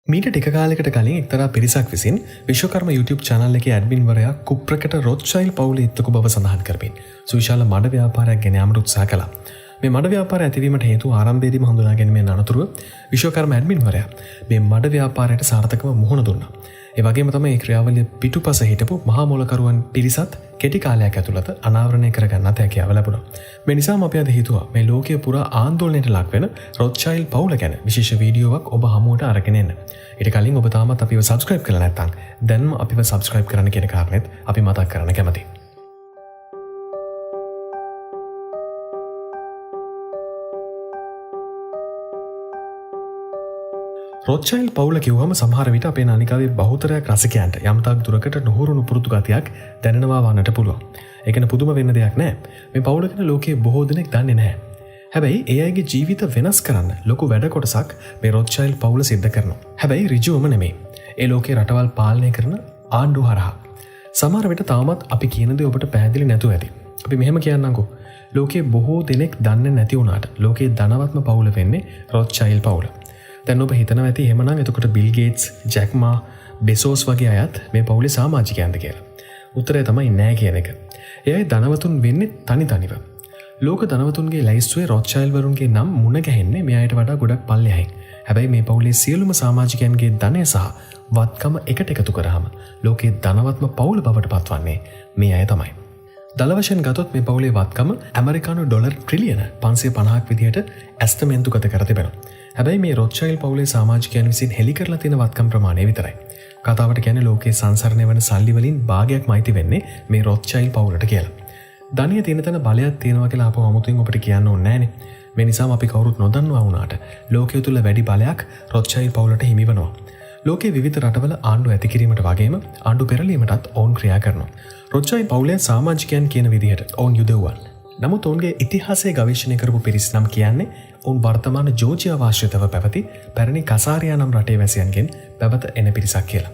මීට ටික කාලයකට කලින් එක්තරා පිරිසක් විසින් විශ්වකර්ම YouTube channel එකේ ඇඩ්මින්වරයා කුප්‍රකට රොත්ෂයිල්ඩ් පවුලේ එක්ක බව සඳහන් කරමින් සුවිශාල මඩ ව්‍යාපාරයක් ගෙන යාමට උත්සාහ කළා. මේ මඩ ව්‍යාපාරය ඇතිවීමට හේතුව ආරම්භයේදීම හඳුනා ගැනීමෙන් අනතුරුව විශ්වකර්ම ඇඩ්මින්වරයා මේ මඩ ව්‍යාපාරයට සාර්ථකව මුහුණ දුන්නා. ඒ වගේම තමයි මේ ක්‍රියාවලිය පිටුපස හිටපු මහා මොලකරුවන් පිරිසත් කෙටි කාලයක් ඇතුළත අනාවරණය කරගන්නත් හැකියාව ලැබුණා. මේ නිසාම අපි අද හිතුවා මේ ලෝකයේ පුරා ආందోලනයට ලක් වෙන රොත්ෂයිල්ඩ් පවුල ගැන විශේෂ වීඩියෝවක් ඔබ හමුවට අරගෙන එන්න. ඊට කලින් ඔබ තාමත් අපිව subscribe කරලා නැත්නම් දැන්ම අපිව subscribe කරන්න කියන කාරණෙත් අපි මතක් කරන්න කැමතියි. රොත්ෂයිල්ඩ් පවුල කිව්වම සමහර විට අපේ නාලිකාවේ බහුතරයක් රසිකයන්ට යම්තාක් දුරකට නොහුරුණු පුරුදු ගතියක් දැනෙනවා වන්නට පුළුවන්. ඒක න පුදුම වෙන්න දෙයක් නෑ. මේ පවුල ගැන ලෝකයේ බොහෝ දෙනෙක් දන්නේ නැහැ. හැබැයි ඒ අයගේ ජීවිත වෙනස් කරන්න ලොකු වැඩ කොටසක් මේ රොත්ෂයිල්ඩ් පවුල සිද්ධ කරනවා. හැබැයි ඍජුවම නෙමෙයි. ඒ ලෝකේ රටවල් පාලනය කරන ආණ්ඩුව හරහා. සමහර විට තාමත් අපි කියන දේ ඔබට පැහැදිලි නැතුව ඇති. අපි මෙහෙම කියන්නම්කෝ. ලෝකයේ බොහෝ දෙනෙක් දන්නේ නැති වුණාට ලෝකයේ ධනවත්ම පවුල වෙන්නේ රොත්ෂයිල්ඩ් පවුල. දැන් ඔබ හිතනවා ඇති එහෙමනම් එතකොට බිල් ගේට්ස්, ජැක් මා, බෙසෝස් වගේ අයත් මේ පවුලේ සමාජිකයන්ද කියලා. උත්තරය තමයි නෑ කියන එක. ඒ අය ධනවතුන් වෙන්නේ තනිව. ලෝක ධනවතුන්ගේ ලැයිස්තුවේ රොත්ෂයිල්ඩ් වරුන්ගේ නම් මුණ ගැහෙන්නේ මේ අයට වඩා ගොඩක් පල්ලෙහායින්. හැබැයි මේ පවුලේ සියලුම සමාජිකයන්ගේ ධනය සහ වත්කම එකට එකතු කරාම ලෝකයේ ධනවත්ම පවුල බවට පත්වන්නේ මේ අය තමයි. දල වශයෙන් ගතොත් මේ පවුලේ වත්කම ඇමරිකානු ඩොලර් ට්‍රිලියන 550ක් විදිහට ඇස්තමේන්තුගත කර තිබෙනවා. හැබැයි මේ රොත්ෂයිල්ඩ් පවුලේ සමාජිකයන් විසින් හෙළි කරලා තියෙන වත්කම් ප්‍රමාණය විතරයි. කතාවට කියන්නේ ලෝකයේ සංසරණය වන සල්ලි වලින් භාගයක්ම අයිති වෙන්නේ මේ රොත්ෂයිල්ඩ් පවුලට කියලා. ධනිය තියෙන තැන බලයක් තියෙනවා කියලා අපව අමුතුවෙන් ඔබට කියන්න ඕනේ නැහනේ. මේ නිසාම අපි කවුරුත් නොදන්නවා වුණාට ලෝකයේ තුල වැඩි බලයක් රොත්ෂයිල්ඩ් පවුලට හිමි වෙනවා. ලෝකයේ විවිධ රටවල ආණ්ඩු ඇති කිරීමට වගේම ආණ්ඩු පෙරලීමටත් ඔවුන් ක්‍රියා කරනවා. රොත්ෂයිල්ඩ් පවුලේ සමාජිකයන් කියන විදිහට ඔවුන් යුදෙව්වන්. නමුත් ඔවුන්ගේ ඉතිහාසය ගවේෂණය කරපු පිරිස් නම් කියන්නේ ඔවුන් වර්තමාන ජෝර්ජියාව ආශ්‍රිතව පැවති පැරණි කසාරියා නම් රටේ වැසියන්ගෙන් පැවත එන පිරිසක් කියලා.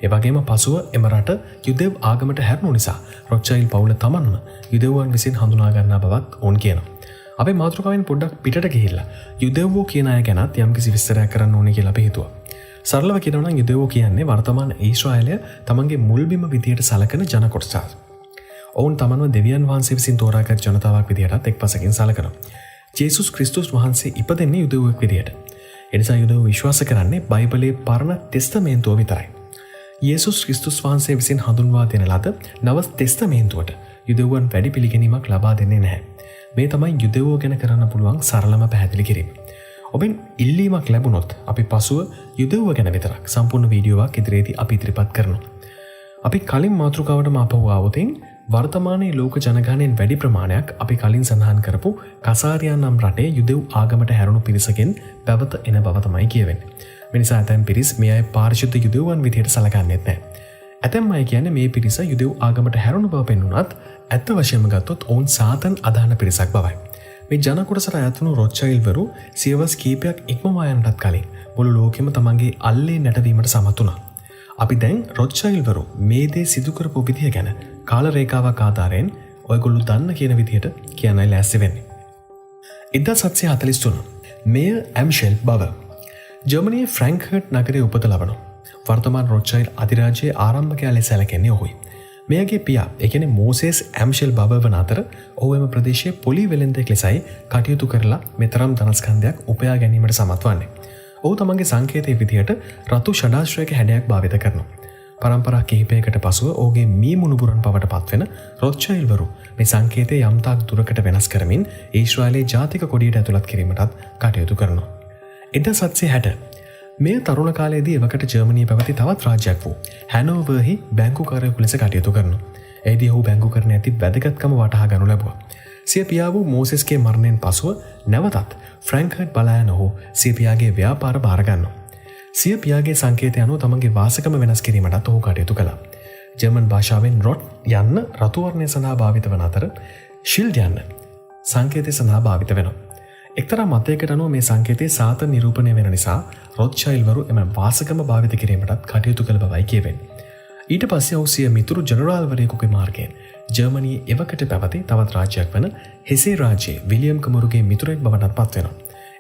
ඒ වගේම පසුව එම රට යුදෙව් ආගමට හැරුණු නිසා රොත්ෂයිල්ඩ් පවුල තමන්ම යුදෙව්වන් විසින් හඳුනා ගන්නා බවත් ඔවුන් කියනවා. අපේ මාතෘකාවෙන් පොඩ්ඩක් පිටට ගිහිල්ලා යුදෙව්වෝ කියන අය ගැනත් යම්කිසි විස්තරයක් කරන්න ඕනේ කියලා අපි හිතුවා. සරලව කියනවා නම් යුදෙව්වෝ කියන්නේ වර්තමාන ඊශ්‍රායලය තමන්ගේ මුල්බිම විදියට සලකන ජන කොටසක්. ඔවුන් තමන්ව දෙවියන් වහන්සේ විසින් තෝරාගත් ජනතාවක් විදියටත් එක්පසකින් සලකනවා. ජේසුස් ක්‍රිස්තුස් වහන්සේ ඉපදෙන්නේ යුදෙව්වෙක් විදියට. එනිසා යුදෙව්වෝ විශ්වාස කරන්නේ බයිබලයේ පරණ ටෙස්තමේන්තුව විතරයි. යේසුස් ක්‍රිස්තුස් වහන්සේ විසින් හඳුන්වා දෙන ලද නව ටෙස්තමේන්තුවට යුදෙව්වන් වැඩි පිළිගැනීමක් ලබා දෙන්නේ නැහැ. මේ තමයි යුදෙව්වෝ ගැන කරන්න පුළුවන් සරලම පැහැදිලි කිරීම. ඔබෙන් ඉල්ලීමක් ලැබුණොත් අපි පසුව යුදෙව්ව ගැන විතරක් සම්පූර්ණ වීඩියෝවක් ඉදිරියේදී අපි ඉදිරිපත් කරනවා. අපි කලින් මාතෘකාවට ආපහු ආවොතින් වර්තමානයේ ලෝක ජනගහනයෙන් වැඩි ප්‍රමාණයක් අපි කලින් සඳහන් කරපු කසාරියා නම් රටේ යුදෙව් ආගමට හැරුණු පිරිසකින් පැවත එන බව තමයි කියවෙන්නේ. මේ නිසා ඇතැම් පිරිස් මේ අය පාරිශුද්ධ යුදෙව්වන් විදිහට සලකන්නේත් නැහැ. ඇතැම් අය කියන්නේ මේ පිරිස යුදෙව් ආගමට හැරුණු බව පෙන්වුණත් ඇත්ත වශයෙන්ම ගත්තොත් ඔවුන් සාතන් අදහන පිරිසක් බවයි. මේ ජන කොටසට අයත් වුණු රොත්ෂයිල්ඩ් වරු සියවස් කීපයක් ඉක්මවා යන්නටත් කලින් මුළු ලෝකෙම තමන්ගේ අල්ලේ නැටවීමට සමත් වුණා. අපි දැන් රොත්ෂයිල්ඩ් වරු මේ දේ සිදු කරපු විදිය ගැන කාල රේඛාවක් ආධාරයෙන් ඔයගොල්ලෝ දන්න කියන විදිහට කියන්නයි ලෑස්ති වෙන්නේ. 1743 මේයර් ඇම්ෂෙල් බවර් ජර්මනියේ ෆ්‍රැන්ක්ෆර්ට් නගරයේ උපත ලබනවා. වර්තමාන රොත්ෂයිල්ඩ් අධිරාජ්‍යයේ ආරම්භකයා ලෙස සැලකෙන්නේ ඔහුයි. මෙයාගේ පියා ඒ කියන්නේ මෝසෙස් ඇම්ෂෙල් බවර් වන අතර ඔහු එම ප්‍රදේශයේ පොලි වෙළෙන්දෙක් ලෙසයි කටයුතු කරලා මෙතරම් ධනස්කන්ධයක් උපයා ගැනීමට සමත් වන්නේ. ඔහු තමන්ගේ සංකේතයේ විදිහට රතු ෂඩාශ්‍රයක හැඩයක් භාවිත කරනවා. පරම්පරා කිහිපයකට පසුව ඔහුගේ මී මුණුබුරන් බවට පත්වෙන රොත්ෂයිල්ඩ් වරු මේ සංකේතය යම්තාක් දුරකට වෙනස් කරමින් ඊශ්‍රායලයේ ජාතික කොඩියට ඇතුළත් කිරීමටත් කටයුතු කරනවා. 1760 මේ තරුණ කාලයේදී එවකට ජර්මනියේ පැවති තවත් රාජ්‍යයක් වූ හැනෝවර්හි බැංකුකාරයෙකු ලෙස කටයුතු කරනවා. එහිදී ඔහු බැංකුකරණ ඇති වැදගත්කම වටහා ගනු ලැබුවා. සිය පියා වූ මෝසෙස්ගේ මරණයෙන් පසුව නැවතත් ෆ්‍රැන්ක්ෆර්ට් බලා යන ඔහු සිය පියාගේ ව්‍යාපාර බාර ගන්නවා. සිය පියාගේ සංකේතය අනුව තමන්ගේ වාසකම වෙනස් කිරීමටත් ඔහු කටයුතු කළා. ජර්මන් භාෂාවෙන් රොට් යන්න රතු වර්ණය සඳහා භාවිත වන අතර ෂිල්ඩ් යන්න සංකේතය සඳහා භාවිත වෙනවා. එක්තරා මතයකට අනුව මේ සංකේතය සාතන් නිරූපණය වෙන නිසා රොත්ෂයිල්ඩ් වරු එම වාසකම භාවිත කිරීමටත් කටයුතු කළ බවයි කියවෙන්නේ. ඊට පස්සේ ඔහු සිය මිතුරු ජනරාල්වරයෙකුගේ මාර්ගයෙන් ජර්මනියේ එවකට පැවති තවත් රාජ්‍යයක් වන හෙසේ රාජ්‍යයේ විලියම් කුමරුගේ මිතුරෙක් බවටත් පත් වෙනවා.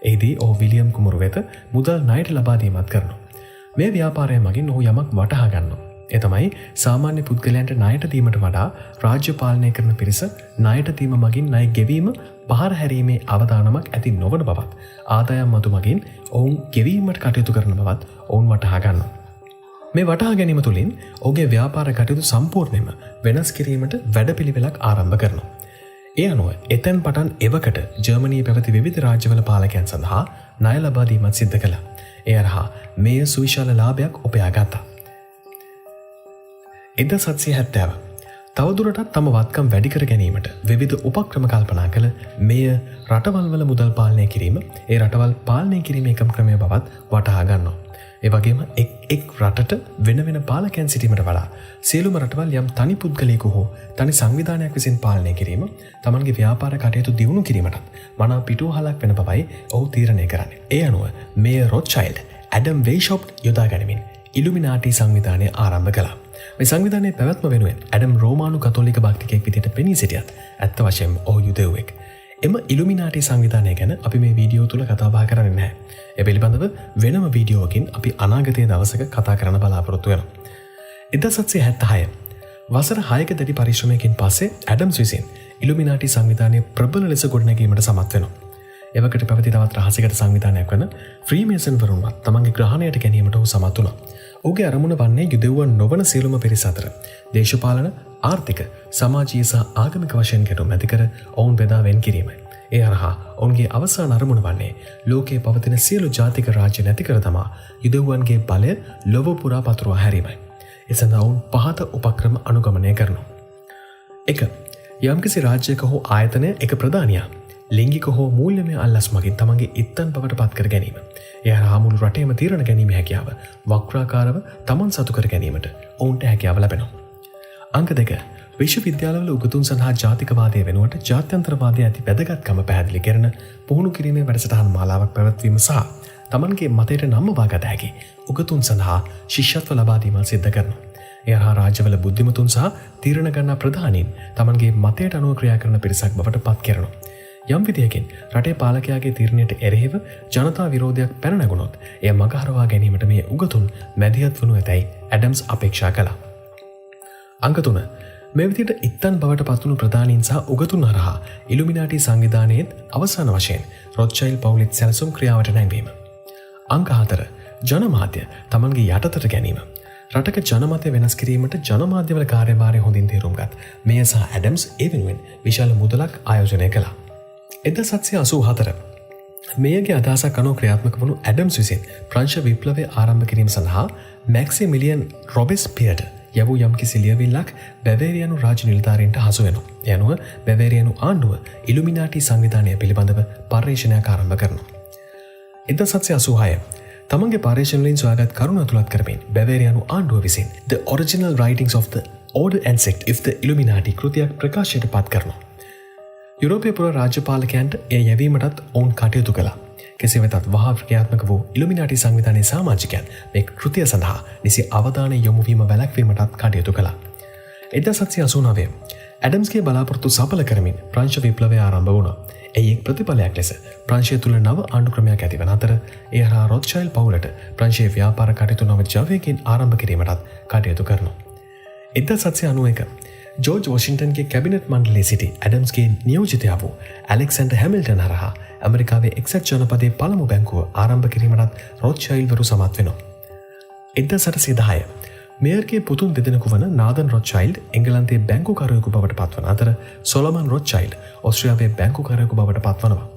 එහිදී ඔහු විලියම් කුමරු වෙත මුදල් ණයට ලබා දීමත් කරනවා. මේ ව්‍යාපාරය මගින් ඔහු යමක් වටහා ගන්නවා. ඒ තමයි සාමාන්‍ය පුද්ගලයන්ට ණයට දීමට වඩා රාජ්‍ය පාලනය කරන පිරිස ණයට දීම මගින් ණය ගෙවීම බහර හැරීමේ අවදානමක් ඇති නොවන බවත් ආදායම් මතු මගින් ඔවුන් ගෙවීමට කටයුතු කරන බවත් ඔවුන් වටහා ගන්නවා. මේ වටහා ගැනීම තුළින් ඔහුගේ ව්‍යාපාර කටයුතු සම්පූර්ණයෙන්ම වෙනස් කිරීමට වැඩපිළිවෙලක් ආරම්භ කරනවා. ඒ අනුව එතැන් පටන් එවකට ජර්මනී පැවති විවිධ රාජ්‍යවල පාලකයන් සඳහා ණය ලබා දීමත් සිද්ධ කළා. ඒ අරහා මේ සුවිශාල ලාභයක් උපයා ගත්තා. 1770 තවදුරටත් තම වත්කම් වැඩි කර ගැනීමට විවිධ උපක්‍රම කල්පනා කළ මෙය රටවල් වල මුදල් පාලනය කිරීම ඒ රටවල් පාලනය කිරීමේ එකම ක්‍රමය බවත් වටහා ගන්නවා. ඒ වගේම එක් රටට වෙන වෙන පාලකයන් සිටීමට වඩා සියලුම රටවල් යම් තනි පුද්ගලයෙකු හෝ තනි සංවිධානයක් විසින් පාලනය කිරීම තමන්ගේ ව්‍යාපාර කටයුතු දියුණු කිරීමටත් මනා පිටුවහලක් වෙන බවයි ඔහු තීරණය කරන්නේ. ඒ අනුව මේ රොත්ෂයිල්ඩ් ඇඩම් වෙයිෂොප්ට් යොදා ගනිමින් ඉලුමිනාටි සංවිධානය ආරම්භ කළා. මේ සංවිධානයේ පැවැත්ම වෙනුවෙන් ඇඩම් රෝමානු කතෝලික භක්තිකයෙක් විදිහට පෙනී සිටියත් ඇත්ත වශයෙන්ම ඔහු යුදෙව්වෙක්. එම ඉලුමිනාටි සංවිධානය ගැන අපි මේ වීඩියෝ තුල කතා බහ කරන්නේ නැහැ. ඒ පිළිබඳව වෙනම වීඩියෝවකින් අපි අනාගතයේ දවසක කතා කරන්න බලාපොරොත්තු වෙනවා. 1776 වසර 6ක දැඩි පරිශ්‍රමයකින් පස්සේ ඇඩම්ස් විසින් ඉලුමිනාටි සංවිධානය ප්‍රබල ලෙස ගොඩනැගීමට සමත් වෙනවා. එවකට පැවති තවත් රහසිගත සංවිධානයක් වන ෆ්‍රීමේසන් වරුන්වත් තමන්ගේ ග්‍රහණයට ගැනීමට ඔහු සමත් වුණා. ඔහුගේ අරමුණ වන්නේ යුදෙව්වන් නොවන සියලුම පිරිස අතර දේශපාලන, ආර්ථික, සමාජීය සහ ආගමික වශයෙන් ගැටුම් ඇති කර ඔවුන් බෙදා වෙන් කිරීමයි. ඒ හරහා ඔවුන්ගේ අවසාන අරමුණ වන්නේ ලෝකයේ පවතින සියලු ජාතික රාජ්‍ය නැති කර තමා යුදෙව්වන්ගේ බලය ලොව පුරා පතුරවා හැරීමයි. ඒ සඳහා ඔවුන් පහත උපක්‍රම අනුගමනය කරනවා. 1. යම්කිසි රාජ්‍යයක හෝ ආයතනය එක ප්‍රධානියා ලිංගික හෝ මූල්‍යමය අල්ලස් මගින් තමන්ගේ ඉත්තන් බවට පත් කර ගැනීම. ඒ හරහා මුළු රටේම තීරණ ගැනීම හැකියාව වක්‍රාකාරව තමන් සතු කර ගැනීමට ඔවුන්ට හැකියාව ලැබෙනවා. අංක 2. විශ්වවිද්‍යාලවල උගතුන් සඳහා ජාතිකවාදය වෙනුවට ජාත්‍යන්තරවාදය ඇති වැදගත්කම පැහැදිලි කරන පුහුණු කිරීමේ වැඩසටහන් මාලාවක් පැවැත්වීම සහ තමන්ගේ මතයට නම්මවා ගත හැකි උගතුන් සඳහා ශිෂ්‍යත්ව ලබා දීම සිද්ධ කරනවා. ඒ හරහා රාජ්‍යවල බුද්ධිමතුන් සහ තීරණ ගන්නා ප්‍රධානීන් තමන්ගේ මතයට අනුව ක්‍රියා කරන පිරිසක් බවට පත් කරනවා. යම් විදියකින් රටේ පාලකයාගේ තීරණයට එරෙහිව ජනතා විරෝධයක් පැන නැගුණොත් එය මගහරවා ගැනීමට මේ උගතුන් මැදිහත් වනු ඇතැයි ඇඩම්ස් අපේක්ෂා කළා. අංක 3. මේ විදියට ඉත්තන් බවට පත්වුණු ප්‍රධානීන් සහ උගතුන් හරහා ඉලුමිනාටි සංවිධානයේත් අවසාන වශයෙන් රොත්ෂයිල්ඩ් පවුලෙත් සැලසුම් ක්‍රියාවට නැංවීම. අංක 4. ජනමාධ්‍ය තමන්ගේ යටතට ගැනීම. රටක ජනමතය වෙනස් කිරීමට ජනමාධ්‍යවල කාර්යභාරය හොඳින් තේරුම්ගත් මෙය සහ ඇඩම්ස් ඒ වෙනුවෙන් විශාල මුදලක් ආයෝජනය කළා. 1784 මේගේ අදහසක් අනුව ක්‍රියාත්මක වුණු ඇඩම්ස් විසින් ප්‍රංශ විප්ලවය ආරම්භ කිරීම සඳහා මැක්සිමිලියන් රොබෙස්පියර්ට යවූ යම්කිසි ලියවිල්ලක් බැවේරියානු රාජ්‍ය නිලධාරීන්ට හසු වෙනවා. ඒ අනුව බැවේරියානු ආණ්ඩුව ඉලුමිනාටි සංවිධානය පිළිබඳව පර්යේෂණයක් ආරම්භ කරනවා. 1786 තමන්ගේ පර්යේෂණ වලින් සොයාගත් කරුණු ඇතුළත් කරමින් බැවේරියානු ආණ්ඩුව විසින් The Original Writings of the Order and Sect of the Illuminati කෘතියක් ප්‍රකාශයට පත් කරනවා. යුරෝපීය පුර රාජ්‍යපාලකයන්ට එය යැවීමටත් ඔවුන් කටයුතු කළා. කෙසේ වෙතත් වහා ක්‍රියාත්මක වූ ඉලුමිනාටි සංවිධානයේ සමාජිකයන් මේ කෘතිය සඳහා නිසි අවධානය යොමු වීම වැළැක්වීමටත් කටයුතු කළා. 1789 ඇඩම්ස්ගේ බලාපොරොත්තු සඵල කරමින් ප්‍රංශ විප්ලවය ආරම්භ වුණා. එහි එක් ප්‍රතිඵලයක් ලෙස ප්‍රංශය තුළ නව ආණ්ඩු ක්‍රමයක් ඇතිවන අතර ඒ හරහා රොත්ෂයිල්ඩ් පවුලට ප්‍රංශයේ ව්‍යාපාර කටයුතු නව ජවයකින් ආරම්භ කිරීමටත් කටයුතු කරනවා. 1791 ජෝර්ජ් වොෂින්ටන්ගේ කැබිනට් මණ්ඩලයේ සිටි ඇඩම්ස්ගේ නියෝජිතයා වූ ඇලෙක්සැන්ඩර් හැමිල්ටන් හරහා ඇමරිකාවේ එක්සත් ජනපදයේ පළමු බැංකුව ආරම්භ කිරීමටත් රොත්ෂයිල්ඩ් වරු සමත් වෙනවා. 1810 මේයර්ගේ පුතුන් දෙදෙනෙකු වන නාදන් රොත්ෂයිල්ඩ් එංගලන්තයේ බැංකුකරුවෙකු බවට පත්වන අතර සොලමන් රොත්ෂයිල්ඩ් ඕස්ට්‍රියාවේ බැංකුකරුවෙකු බවට පත්වනවා.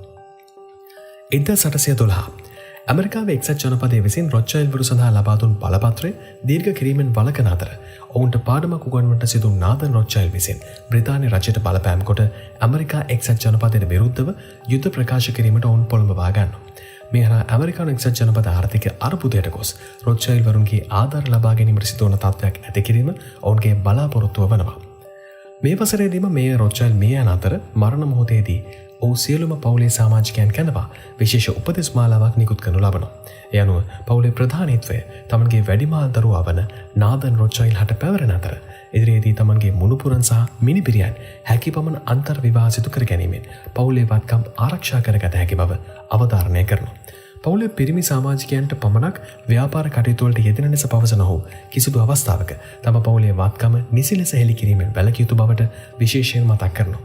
1812 ඇමරිකාවේ එක්සත් ජනපදයේ විසින් රොත්ෂයිල්ඩ් වරු සඳහා ලබා දුන් බලපත්‍රය දීර්ඝ කිරීමෙන් වළකන අතර ඔවුන්ට පාඩමක් උගන්වන්නට සිදු නාදන් රොත්ෂයිල්ඩ් විසින් බ්‍රිතාන්‍ය රජයට බලපෑම් කොට ඇමරිකා එක්සත් ජනපදයට විරුද්ධව යුද්ධ ප්‍රකාශ කිරීමට ඔවුන් පොළඹවා ගන්නවා. මේ හරහා ඇමරිකානු එක්සත් ජනපද ආර්ථික අර්බුදයට ගොස් රොත්ෂයිල්ඩ් වරුන්ගේ ආධාර ලබා ගැනීමට සිදුවන තත්ත්වයක් ඇති කිරීම ඔවුන්ගේ බලාපොරොත්තුව වනවා. මේ වසරේදීම මේ රොත්ෂයිල්ඩ් මේ යන අතර මරණ මොහොතේදී ඔහු සියලුම පවුලේ සමාජිකයන් කැඳවා විශේෂ උපදෙස් මාලාවක් නිකුත් කරනු ලබනවා. ඒ අනුව පවුලේ ප්‍රධානීත්වය තමන්ගේ වැඩිමාල් දරුවා වන නාදන් රොත්ෂයිල්ඩ් හට පැවරෙන අතර ඉදිරියේදී තමන්ගේ මුණුපුරන් සහ මිනිබිරියන් හැකි පමණ අන්තර් විවාහ සිදු කර ගැනීමෙන් පවුලේ වත්කම් ආරක්ෂා කරගත හැකි බව අවධාරණය කරනවා. පවුලේ පිරිමි සමාජිකයන්ට පමණක් ව්‍යාපාර කටයුතු වලට යෙදෙන ලෙස පවසන ඔහු කිසිදු අවස්ථාවක තම පවුලේ වත්කම නිසි ලෙස හෙළි කිරීමෙන් වැළකිය යුතු බවට විශේෂයෙන් මතක් කරනවා.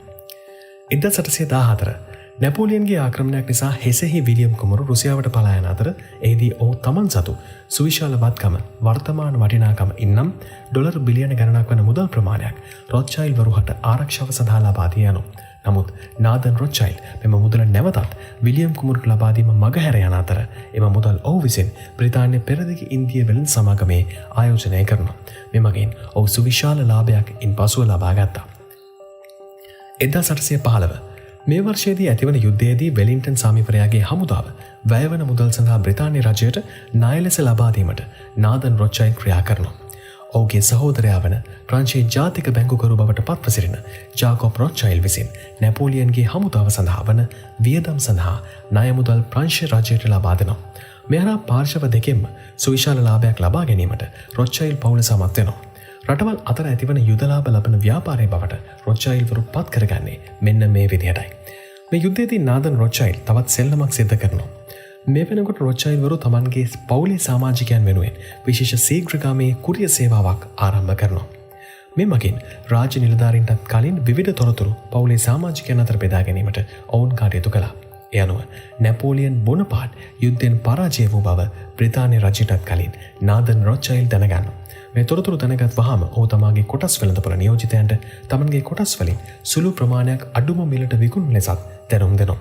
1814 නැපෝලියන්ගේ ආක්‍රමණයක් නිසා හෙසෙහි විලියම් කුමරු රුසියාවට පලා යන අතර එහිදී ඔහු තමන් සතු සුවිශාල වත්කම වර්තමාන වටිනාකම ඉන්නම් ඩොලර් බිලියන ගණනක් වන මුදල් ප්‍රමාණයක් රොත්ෂයිල්ඩ් වරුහට ආරක්ෂාව සඳහා ලබා දී යනවා. නමුත් නාදන් රොත්ෂයිල්ඩ් මෙම මුදල නැවතත් විලියම් කුමරුට ලබා දීම මගහැර යන අතර එම මුදල් ඔහු විසින් බ්‍රිතාන්‍ය පෙරදිග ඉන්දිය වෙළඳ සමාගමේ ආයෝජනය කරනවා. මෙමගින් ඔහු සුවිශාල ලාභයක් ඉන්පසුව ලබා ගත්තා. 1815 මේ වර්ෂයේදී ඇතිවන යුද්ධයේදී වෙලින්ටන් සාමිවරයාගේ හමුදාව වැයවන මුදල් සඳහා බ්‍රිතාන්‍ය රජයට ණය ලෙස ලබා දීමට නාදන් රොත්ෂයිල්ඩ් ක්‍රියා කරනවා. ඔහුගේ සහෝදරයා වන ප්‍රංශයේ ජාතික බැංකුකරු බවට පත්ව සිටින ජාකොබ් රොත්ෂයිල්ඩ් විසින් නැපෝලියන්ගේ හමුදාව සඳහා වන වියදම් සඳහා ණය මුදල් ප්‍රංශ රජයට ලබා දෙනවා. මේ හරහා පාර්ශව දෙකෙන්ම සුවිශාල ලාභයක් ලබා ගැනීමට රොත්ෂයිල්ඩ් පවුල සමත් වෙනවා. රටවල් අතර ඇතිවන යුදලාභ ලබන ව්‍යාපාරය බවට රොත්ෂයිල්ඩ් වරු පත් කරගන්නේ මෙන්න මේ විදිහටයි. මේ යුද්ධයේදී නාදන් රොත්ෂයිල්ඩ් තවත් සෙල්ලමක් සිද්ධ කරනවා. මේ වෙනකොට රොත්ෂයිල්ඩ් වරු තමන්ගේ පවුලේ සමාජිකයන් වෙනුවෙන් විශේෂ ශීඝ්‍රගාමී කුරිය සේවාවක් ආරම්භ කරනවා. මේ මගින් රාජ්‍ය නිලධාරීන්ටත් කලින් විවිධ තොරතුරු පවුලේ සමාජිකයන් අතර බෙදා ගැනීමට ඔවුන් කටයුතු කළා. ඒ අනුව නැපෝලියන් බොනපාට් යුද්ධෙන් පරාජය වූ බව බ්‍රිතාන්‍ය රජයටත් කලින් නාදන් රොත්ෂයිල්ඩ් දැනගන්නවා. මේ තොරතුරු දැනගත් වහම ඔහු තමාගේ කොටස් වෙළඳපොළ නියෝජිතයන්ට තමන්ගේ කොටස් වලින් සුළු ප්‍රමාණයක් අඩුම මිලට විකුණු ලෙසත් දැනුම් දෙනවා.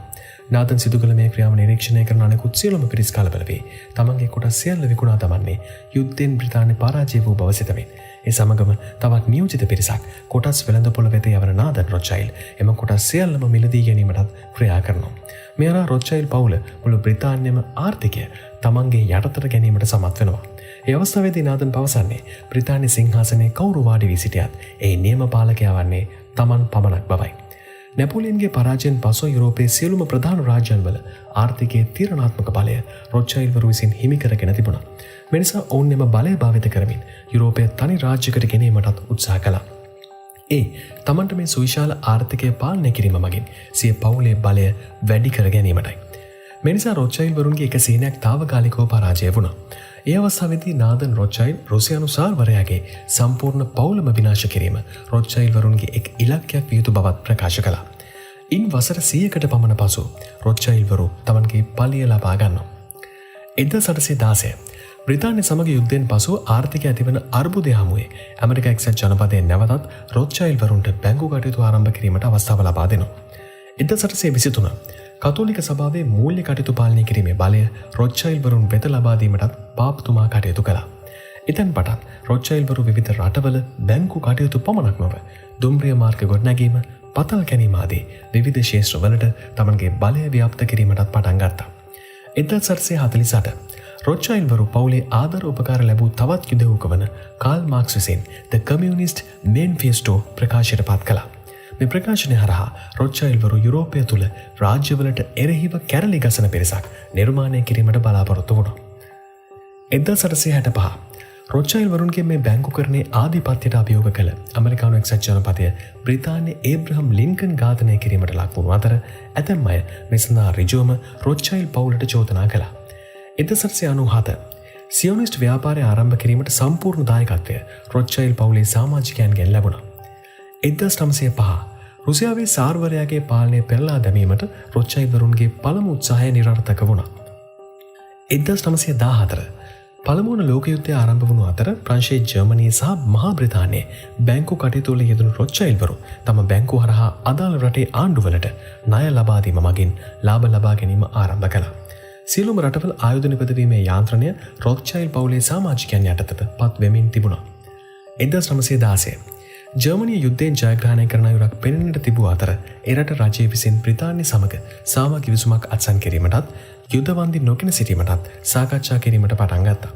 නාදන් සිදු කළ මේ ක්‍රියාව නිරීක්ෂණය කරන අනෙකුත් සියලුම පිරිස් කලබල වේ. තමන්ගේ කොටස් සියල්ල විකුණා දමන්නේ යුද්ධෙන් බ්‍රිතාන්‍ය පරාජය වූ බව සිතමින්. ඒ සමගම තවත් නියෝජිත පිරිසක් කොටස් වෙළඳපොළ වෙත යවන නාදන් රොත්ෂයිල්ඩ් එම කොටස් සියල්ලම මිලදී ගැනීමටත් ක්‍රියා කරනවා. මේ අරා රොත්ෂයිල්ඩ් පවුල මුළු බ්‍රිතාන්‍යම ආර්ථිකය තමන්ගේ යටතට ගැනීමට සමත් වෙනවා. ඒ අවස්ථාවේදී නාදන් පවසන්නේ බ්‍රිතාන්‍ය සිංහාසනයේ කවුරු වාඩි වී සිටියත් ඒ නියම පාලකයා වන්නේ තමන් පමණක් බවයි. නැපෝලියන්ගේ පරාජයෙන් පසු යුරෝපයේ සියලුම ප්‍රධාන රාජ්‍යන්වල ආර්ථිකයේ තීරණාත්මක බලය රොත්ෂයිල්ඩ් වරු විසින් හිමි කරගෙන තිබුණා. මේ නිසා ඔවුන් එම බලය භාවිත කරමින් යුරෝපයේ තනි රාජ්‍යයකට ගෙනීමටත් උත්සාහ කළා. ඒ තමන්ට මේ සුවිශාල ආර්ථිකය පාලනය කිරීම මගින් සිය පවුලේ බලය වැඩි කර ගැනීමටයි. මේ නිසා රොත්ෂයිල්ඩ් වරුන්ගේ එක සේනයක් తాවකාලිකව පරාජය වුණා. ඒ අවස්ථාවේදී නාදන් රොත්ෂයිල්ඩ් රුසියානු සාර්වරයාගේ සම්පූර්ණ පවුලම විනාශ කිරීම රොත්ෂයිල්ඩ් වරුන්ගේ එක් ඉලක්කයක් විය යුතු බවත් ප්‍රකාශ කළා. ඉන් වසර 100කට පමණ පසු රොත්ෂයිල්ඩ් වරු තමන්ගේ පලිය ලබා ගන්නවා. 1816 බ්‍රිතාන්‍ය සමග යුද්ධයෙන් පසු ආර්ථිකය ඇතිවන අර්බුදය හමුවේ ඇමරිකා එක්සත් ජනපදයේ නැවතත් රොත්ෂයිල්ඩ් වරුන්ට බැංකු කටයුතු ආරම්භ කිරීමට අවස්ථාව ලබා දෙනවා. 1823 කතෝලික සභාවේ මූල්‍ය කටයුතු පාලනය කිරීමේ බලය රොත්ෂයිල්ඩ් වරුන් වෙත ලබා දීමටත් පාප්තුමා කටයුතු කළා. එතෙන් පටන් රොත්ෂයිල්ඩ් වරු විවිධ රටවල බැංකු කටයුතු පමණක් නොව දුම්රිය මාර්ග ගොඩනැගීම, පතල් කැනීම ආදී විවිධ ක්ෂේත්‍රවලට තමන්ගේ බලය ව්‍යාප්ත කිරීමටත් පටන් ගත්තා. 1848 රොත්ෂයිල්ඩ් වරු පවුලේ ආදර උපකාර ලැබූ තවත් යුදෙව්වෙකු වන කාල් මාක්ස් විසින් The Communist Manifesto ප්‍රකාශයට පත් කළා. මේ ප්‍රකාශනය හරහා රොත්ෂයිල්ඩ් වරු යුරෝපය තුළ රාජ්‍යවලට එරෙහිව කැරලි ගසන පිරිසක් නිර්මාණය කිරීමට බලාපොරොත්තු වුණා. 1865 රොත්ෂයිල්ඩ් වරුන්ගේ මේ බැංකුකරණයේ ආධිපත්‍යයට අභියෝග කළ ඇමරිකානු එක්සත් ජනපදය බ්‍රිතාන්‍ය ඒබ්‍රහම් ලින්කන් ඝාතනය කිරීමට ලක් වුණු අතර ඇතැම් අය මේ සඳහා ඍජුවම රොත්ෂයිල්ඩ් පවුලට චෝදනා කළා. 1897 සියොනිස්ට් ව්‍යාපාරය ආරම්භ කිරීමට සම්පූර්ණ දායකත්වය රොත්ෂයිල්ඩ් පවුලේ සමාජිකයන්ගෙන් ලැබුණා. 1905 රුසියාවේ සාර්වරයාගේ පාලනය පෙරලා දැමීමට රොත්ෂයිල්ඩ් වරුන්ගේ පළමු උත්සාහය නිරර්ථක වුණා. 1914 පළමුවන ලෝක යුද්ධය ආරම්භ වුණු අතර ප්‍රංශයේ ජර්මනිය සහ මහා බ්‍රිතාන්‍යයේ බැංකු කටයුතු වල යෙදුණු රොත්ෂයිල්ඩ් වරු තම බැංකු හරහා අදාළ රටේ ආණ්ඩුවලට ණය ලබා දීම මගින් ලාභ ලබා ගැනීම ආරම්භ කළා. සියලුම රටවල් ආයුධ නිපදවීමේ යාන්ත්‍රණය රොත්ෂයිල්ඩ් පවුලේ සමාජිකයන් යටතට පත් වෙමින් තිබුණා. 1916 ජර්මනිය යුද්ධයෙන් ජයග්‍රහණය කරන අයුරක් පෙනෙන්නට තිබූ අතර එරට රජය විසින් බ්‍රිතාන්‍ය සමග සාම කිවිසුමක් අත්සන් කිරීමටත් යුද්ධවන්දි නොගෙන සිටීමටත් සාකච්ඡා කිරීමට පටන් ගත්තා.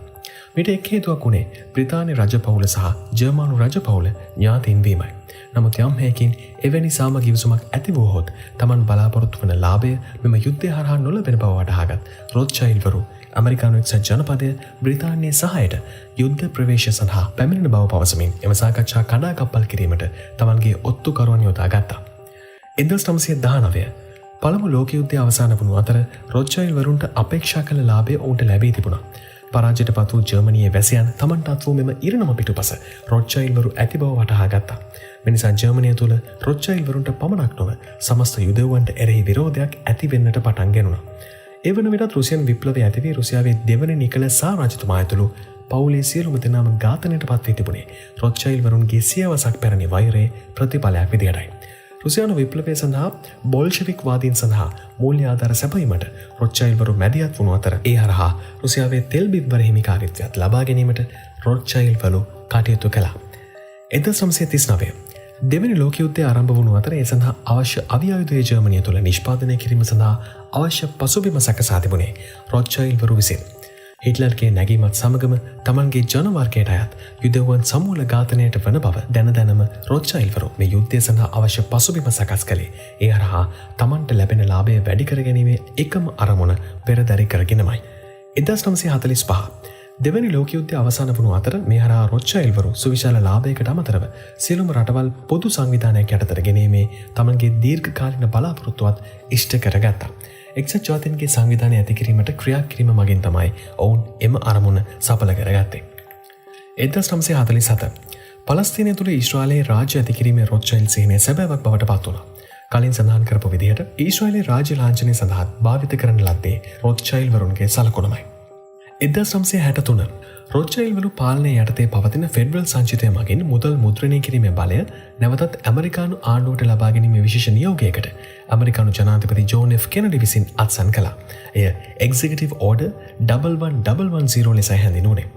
මේට එක් හේතුවක් වුණේ බ්‍රිතාන්‍ය රජ පවුල සහ ජර්මානු රජ පවුල ඥාතීන් වීමයි. නමුත් යම් හේකින් එවැනි සාම කිවිසුමක් ඇති වුවහොත් Taman බලාපොරොත්තු වන ලාභය මෙම යුද්ධය හරහා නොලැබෙන බව වටහාගත් රොත්ෂයිල්ඩ් වරු ඇමරිකානු එක්සත් ජනපදය බ්‍රිතාන්‍යයේ සහායට යුද්ධ ප්‍රවේශය සඳහා පැමිණෙන බව පවසමින් එම සාකච්ඡා කඩාකප්පල් කිරීමට තමන්ගේ ඔත්තුකරුවන් යොදා ගත්තා. 1919 පළමු ලෝක යුද්ධය අවසාන වුණු අතර රොච්චයිල් වරුන්ට අපේක්ෂා කළ ලාභය ඔවුන්ට ලැබී තිබුණා. පරාජයට පත් වූ ජර්මනියේ වැසියන් තමන්ටත් වූ මෙම ඉරණම පිටුපස රොච්චයිල් වරු ඇති බව වටහා ගත්තා. මෙනිසා ජර්මනිය තුළ රොච්චයිල් වරුන්ට පමණක් නොව සමස්ත යුදෙව්වන්ට එරෙහි විරෝධයක් ඇති වෙන්නට පටන් ගැනුණා. ඒ වන විටත් රුසියන් විප්ලවය ඇති වී රුසියාවේ දෙවන නිකලස් රාජතුමා ඇතුළු පවුලේ සියලුම දෙනාම ඝාතනයට පත් වී තිබුණේ රොච්චයිල් වරුන්ගේ සියවසක් පැරණි වෛරයේ ප්‍රතිඵලයක් විදියටයි. රුසියානු විප්ලවය සඳහා බොල්ෂෙවික් වාදීන් සඳහා මූල්‍ය ආධාර සැපයීමට රොච්චයිල් වරු මැදිහත් වුණු අතර ඒ හරහා රුසියාවේ තෙල් බිම්බර හිමිකාරීත්වයක් ලබා ගැනීමට රොච්චයිල් වරු කටයුතු කළා. 1939 දෙවැනි ලෝක යුද්ධය ආරම්භ වුණු අතර ඒ සඳහා අවශ්‍ය අවියායුධය ජර්මනිය තුළ නිෂ්පාදනය කිරීම සඳහා අවශ්‍ය පසුබිම සකසා තිබුණේ රොච්චයිල් වරු විසින්. හිට්ලර්ගේ නැගීමත් සමගම තමන්ගේ ජනවර්ගයට අයත් යුදෙව්වන් සමූල ඝාතනයට වන බව දැන දැනම රොච්චයිල් වරු මේ යුද්ධය සඳහා අවශ්‍ය පසුබිම සකස් කළේ. ඒ හරහා තමන්ට ලැබෙන ලාභය වැඩි කර ගැනීමේ එකම අරමුණ පෙරදරි කරගෙනමයි. 1945 දෙවැනි ලෝක යුද්ධය අවසන් වුණු අතර මේ හරහා රොච්චයිල් වරු සුවිශාල ලාභයකට අමතරව සියලුම රටවල් පොදු සංවිධානයක් යටතට ගැනීමේ තමන්ගේ දීර්ඝකාලීන බලාපොරොත්තුවත් ඉෂ්ට කරගත්තා. එක්සත් ජාතීන්ගේ සංවිධානය ඇති කිරීමට ක්‍රියා කිරීම මගින් තමයි ඔවුන් එම අරමුණ සඵල කරගත්තේ. 1947 පලස්තීනය තුළ ඊශ්‍රායලයේ රාජ්‍ය ඇති කිරීමේ රොච්චයිල් සේනය සැබෑවක් බවට පත් වුණා. කලින් සඳහන් කරපු විදිහට ඊශ්‍රායලයේ රාජ්‍ය ලාංඡනය සඳහා භාවිත කරන ලද්දේ රොච්චයිල් වරුන්ගේ සලකුණමයි. 1963 රොච්චයිල් වරු පාලනය යටතේ පවතින ෆෙඩරල් සංචිතය මගින් මුදල් මුද්‍රණය කිරීමේ බලය නැවතත් ඇමරිකානු ආණ්ඩුවට ලබා ගැනීමේ විශේෂ නියෝගයකට ඇමරිකානු ජනාධිපති ජෝන් එෆ් කෙනඩි විසින් අත්සන් කළා. එය එක්සිකියුටිව් ඕඩර් 11110 ලෙස හැඳින්වුණේ.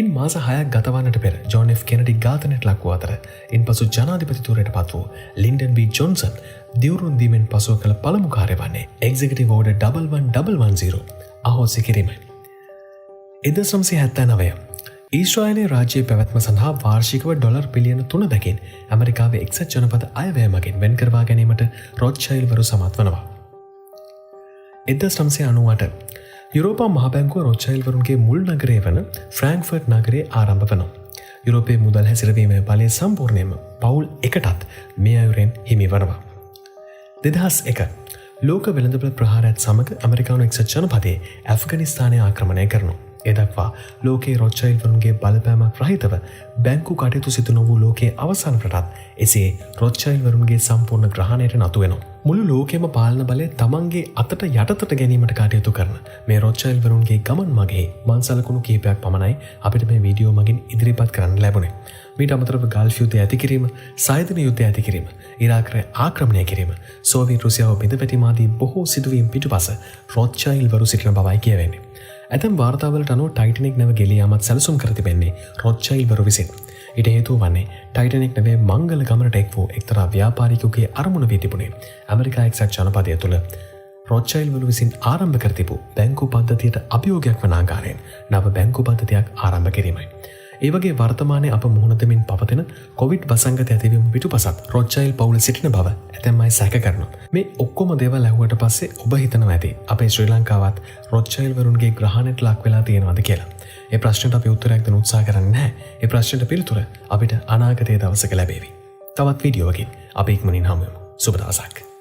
ඉන් මාස 6ක් ගතවන්නට පෙර ජෝන් එෆ් කෙනඩි ඝාතනයට ලක් වූ අතර ඉන්පසු ජනාධිපතිතුරයට පත් වූ ලින්ඩන් බී ජොන්සන් දිවුරුම් දීමෙන් පසුව කළ පළමු කාර්යය වන්නේ එක්සිකියුටිව් ඕඩර් 11110 අහෝසි කිරීමයි. 1979 ඊශ්‍රායලයේ රාජ්‍ය පැවැත්ම සඳහා වාර්ෂිකව ඩොලර් බිලියන 3 දකින් ඇමරිකාවේ එක්සත් ජනපද අයවැය මගින් වෙන් කරවා ගැනීමට රොච්චයිල් වරු සමත් වනවා. 1998 යුරෝපා මහ බැංකුව රොච්චයිල් වරුන්ගේ මුල් නගරය වන ෆ්‍රැන්ක්ෆර්ට් නගරයේ ආරම්භ වනවා. යුරෝපයේ මුදල් හැසිරවීමේ බලය සම්පූර්ණයෙන්ම පවුල් එකටත් මේ අයුරෙන් හිමි වනවා. 2001 ලෝක වෙළඳපොළ ප්‍රහාරයත් සමග ඇමරිකානු එක්සත් ජනපදයේ ඇෆ්ගනිස්තානය ආක්‍රමණය කරනවා. ඒ දක්වා ලෝකයේ රොච්චයිල් වරුන්ගේ බලපෑමක් රහිතව බැංකු කටයුතු සිදු නොවූ ලෝකයේ අවසන් රටත් එසේ රොච්චයිල් වරුන්ගේ සම්පූර්ණ ග්‍රහණයට නතු වෙනවා. මුළු ලෝකෙම පාලන බලය තමන්ගේ අතට යටතට ගැනීමට කටයුතු කරන මේ රොච්චයිල් වරුන්ගේ ගමන් මගේ මංසලකුණු කීපයක් පමණයි අපිට මේ වීඩියෝ මගින් ඉදිරිපත් කරන්න ලැබුණේ. මීට අමතරව ගල්ෆ් යුද්ධය ඇති කිරීම, සායධන යුද්ධය ඇති කිරීම, ඉරාකය ආක්‍රමණය කිරීම, සෝවියට් රුසියාව බිඳවැටීමාදී බොහෝ සිදුවීම් පිටුපස රොච්චයිල් වරු සිටින බවයි කියවෙන්නේ. ඇතැම් වාර්තාවලට අනුව ටයිටනික් නැව ගෙලී යාමත් සැලසුම් කර තිබෙන්නේ රොච්චයිල් වරු විසින්. ඊට හේතුව වන්නේ ටයිටනික් නැවේ මංගල ගමනට එක් වූ එක්තරා ව්‍යාපාරිකයෙකුගේ අරමුණ වී තිබුණේ ඇමරිකා එක්සත් ජනපදය තුළ රොච්චයිල් වරු විසින් ආරම්භ කර තිබූ බැංකු පද්ධතියට අභියෝගයක් වන ආකාරයෙන් නව බැංකු පද්ධතියක් ආරම්භ කිරීමයි. ඒ වගේ වර්තමානයේ අප මුහුණ දෙමින් පවතින කොවිඩ් වසංගත ඇතිවීම පිටුපසත් රොච්චයිල් පවුල සිටින බව ඇතැම් අය සැක කරනවා. මේ ඔක්කොම දේවල් ඇහුවට පස්සේ ඔබ හිතනවා ඇති අපේ ශ්‍රී ලංකාවත් රොච්චයිල් වරුන්ගේ ග්‍රහණයට ලක් වෙලා තියෙනවද කියලා. ඒ ප්‍රශ්නට අපි උත්තරයක් දෙන්න උත්සාහ කරන්නේ නැහැ. ඒ ප්‍රශ්නට පිළිතුර අපිට අනාගතයේ දවසක ලැබේවි. තවත් වීඩියෝවකින් අපි ඉක්මනින් හමු වෙමු. සුබ දවසක්.